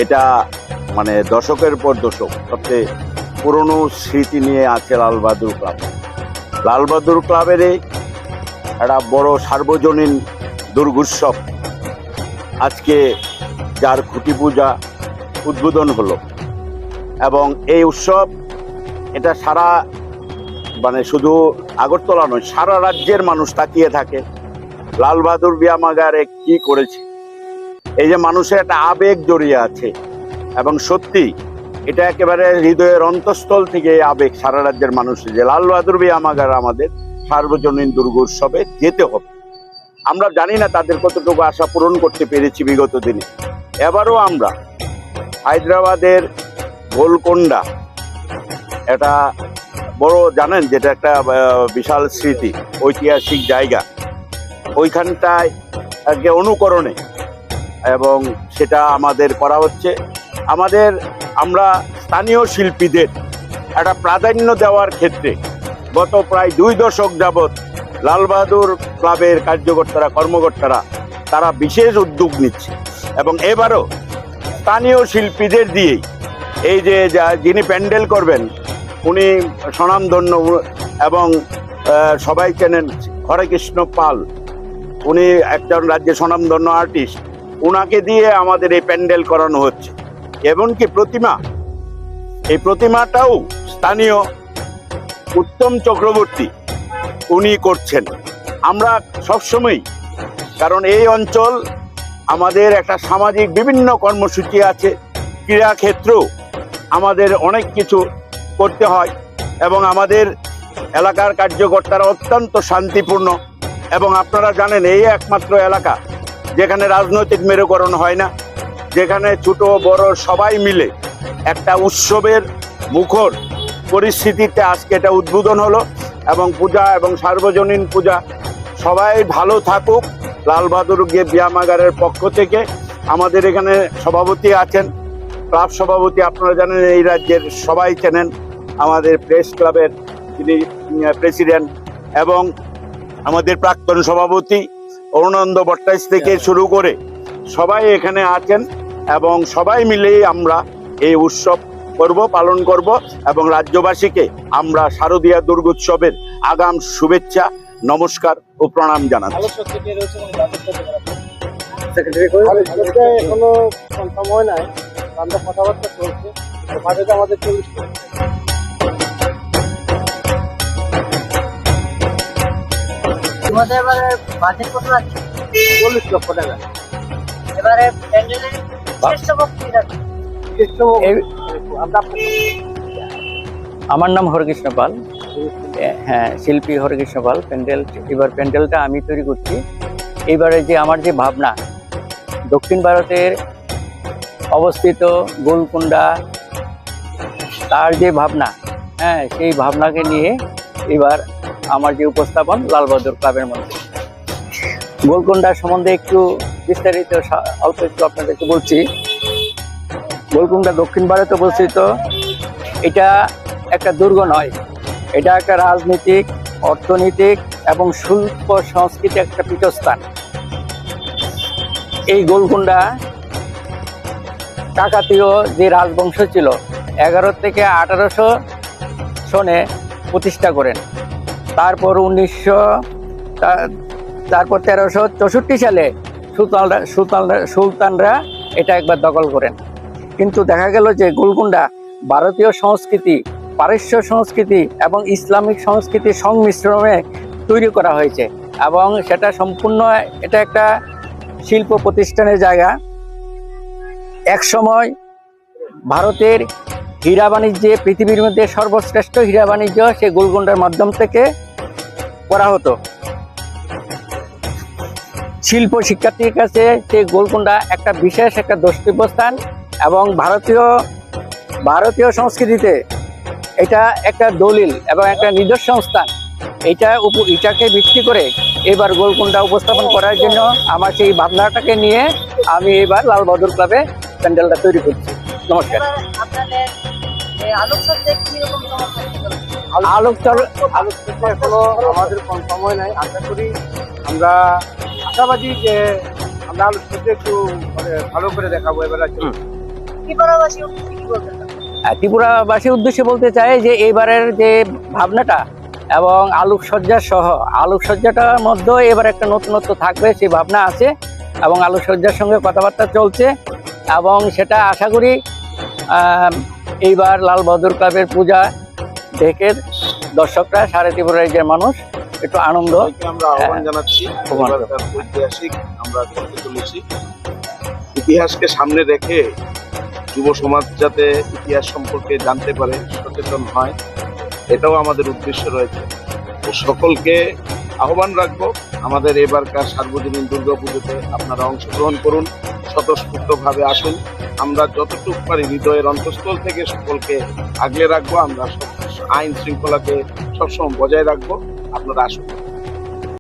এটা মানে দশকের পর দশক সবচেয়ে পুরনো স্মৃতি নিয়ে আছে লাল বাহাদুর ক্লাব। লাল বাহাদুর ক্লাবেরই একটা বড় সার্বজনীন দুর্গোৎসব আজকে, যার খুঁটি পূজা উদ্বোধন হলো। এবং এই উৎসব এটা সারা মানে শুধু আগরতলা নয়, সারা রাজ্যের মানুষ তাকিয়ে থাকে লাল বাহাদুর ব্যায়ামাগারে কি করেছে। এই যে মানুষের একটা আবেগ জড়িয়ে আছে, এবং সত্যি এটা একেবারে হৃদয়ের অন্তঃস্থল থেকে এই আবেগ সারা রাজ্যের মানুষের, যে লাল বাহাদুর ব্যায়ামাগার আমাদের সার্বজনীন দুর্গোৎসবে যেতে হবে। আমরা জানি না তাদের কতটুকু আশা পূরণ করতে পেরেছি বিগত দিনে। এবারও আমরা হায়দ্রাবাদের গোলকোন্ডা, এটা বড় জানেন যেটা একটা বিশাল স্মৃতি, ঐতিহাসিক জায়গা, ওইখানটায় অনুকরণে এবং সেটা আমাদের করা হচ্ছে। আমরা স্থানীয় শিল্পীদের একটা প্রাধান্য দেওয়ার ক্ষেত্রে গত প্রায় 2 দশক যাবৎ লাল বাহাদুর ক্লাবের কার্যকর্তারা, কর্মকর্তারা তারা বিশেষ উদ্যোগ নিচ্ছে। এবং এবারও স্থানীয় শিল্পীদের দিয়েই এই যে যিনি প্যান্ডেল করবেন উনি স্বনামধন্য এবং সবাই চেনেন হরেকৃষ্ণ পাল, উনি একজন রাজ্যের স্বনামধন্য আর্টিস্ট, উনাকে দিয়ে আমাদের এই প্যান্ডেল করানো হচ্ছে। এমনকি এই প্রতিমাটাও স্থানীয় উত্তম চক্রবর্তী উনি করছেন। আমরা সবসময়, কারণ এই অঞ্চল আমাদের একটা সামাজিক বিভিন্ন কর্মসূচি আছে, ক্রীড়াক্ষেত্রেও আমাদের অনেক কিছু করতে হয়, এবং আমাদের এলাকার কার্যকর্তারা অত্যন্ত শান্তিপূর্ণ। এবং আপনারা জানেন এই একমাত্র এলাকা যেখানে রাজনৈতিক মেরুকরণ হয় না, যেখানে ছোট বড় সবাই মিলে একটা উৎসবের মুখর পরিস্থিতিতে আজকে এটা উদ্বোধন হলো। এবং পূজা এবং সার্বজনীন পূজা সবাই ভালো থাকুক। লাল বাহাদুর ব্যায়ামাগারের পক্ষ থেকে আমাদের এখানে সভাপতি আছেন, ক্লাব সভাপতি আপনারা জানেন, এই রাজ্যের সবাই চেনেন, আমাদের প্রেস ক্লাবের যিনি প্রেসিডেন্ট, এবং আমাদের প্রাক্তন সভাপতি অরুণানন্দ ভট্টাচার্য থেকে শুরু করে সবাই এখানে আছেন। এবং সবাই মিলেই আমরা এই উৎসব পালন করব এবং রাজ্যবাসীকে আমরা শারদীয়া দুর্গোৎসবের আগাম শুভেচ্ছা, নমস্কার ও প্রণাম জানাচ্ছি। এখনো কনফার্ম হয় নাই, আমরা কথাবার্তা চলছে, বাজেট আমাদের 40 লক্ষ। তোমাদের এবারে বাজেট কত আছে? 40 লক্ষ টাকা। এবারে প্যান্ডেলের শ্রেষ্ঠ বক্তৃতা কি? আমার নাম হরেকৃষ্ণ পাল, হ্যাঁ শিল্পী হরেকৃষ্ণ পাল। প্যান্ডেলটা আমি তৈরি করছি। এইবারে যে আমার যে ভাবনা, দক্ষিণ ভারতের অবস্থিত গোলকোন্ডা, তার যে ভাবনা, হ্যাঁ সেই ভাবনাকে নিয়ে এবার আমার যে উপস্থাপন লাল বাহাদুর ক্লাবের মধ্যে। গোলকোন্ডা সম্বন্ধে একটু বিস্তারিত অল্প একটু আপনাদেরকে বলছি। গোলকোন্ডা দক্ষিণ ভারতে অবস্থিত। এটা একটা দুর্গ নয়, এটা একটা রাজনৈতিক, অর্থনৈতিক এবং শিল্প সংস্কৃতি একটা পীঠস্থান। এই গোলকোন্ডা কাকাতীয় যে রাজবংশ ছিল 11 থেকে 1800 সনে প্রতিষ্ঠা করেন। তারপর 1364 সালে সুলতানরা এটা একবার দখল করেন। কিন্তু দেখা গেল যে গোলকোন্ডা ভারতীয় সংস্কৃতি, পারস্য সংস্কৃতি এবং ইসলামিক সংস্কৃতির সংমিশ্রণে তৈরি করা হয়েছে, এবং সেটা সম্পূর্ণ এটা একটা শিল্প প্রতিষ্ঠানের জায়গা। এক সময় ভারতের হীরা বাণিজ্যে পৃথিবীর মধ্যে সর্বশ্রেষ্ঠ হীরা বাণিজ্য সেই গোলকোন্ডার মাধ্যম থেকে করা হতো। শিল্প শিক্ষার্থীর কাছে সেই গোলকোন্ডা একটা বিশেষ একটা দ্রষ্টব্যস্থান, এবং ভারতীয় সংস্কৃতিতে এটা একটা দলিল এবং একটা নিদর্শন স্থান। এটাকে ভিত্তি করে এবার গোলকোন্ডা উপস্থাপন করার জন্য আমার সেই ভাবনাটাকে নিয়ে আমি এবার লাল বাহাদুর ক্লাবে প্যান্ডেলটা তৈরি করছি। নমস্কার। আপনাদের আলোকসজ্জা কিরকম আলোকসজ্জা এখনো আমাদের কনফার্ম হয় নাই। আশা করি, আমরা আশাবাদী যে আমরা আলোকসজ্জা একটু ভালো করে দেখাবো এবার। ত্রিপুরাবাসী উদ্দেশ্যে কি বলতে চান? ত্রিপুরাবাসীর উদ্দেশ্যে বলতে চাই যে এইবারের যে ভাবনাটা এবং আলোকসজ্জা সহ আলোকসজ্জাটার মধ্যে এবার একটা নতুনত্ব থাকবে সেই ভাবনা আছে এবং আলোকসজ্জার সঙ্গে কথাবার্তা চলছে এবং সেটা আশা করি এইবার লাল বাহাদুর ক্লাবের পূজা দেখে দর্শকরা সারা ত্রিপুরা রাজ্যের মানুষ একটু আনন্দ সবাইকে আমরা আহ্বান জানাচ্ছি। আহ্বান এবারকার ঐতিহাসিক আমরা করতে চলেছি। ইতিহাসকে সামনে রেখে যুব সমাজ যাতে ইতিহাস সম্পর্কে জানতে পারে, সচেতন হয়, এটাও আমাদের উদ্দেশ্য রয়েছে। তো সকলকে আহ্বান রাখবো, আমাদের এবারকার সার্বজনীন দুর্গাপুজোতে আপনারা অংশগ্রহণ করুন, স্বতঃস্ফূর্তভাবে আসুন। আমরা যতটুকু পারি হৃদয়ের অন্তঃস্থল থেকে সকলকে আগলে রাখবো। আমরা আইন শৃঙ্খলাকে সবসময় বজায় রাখবো। আপনারা আসুন।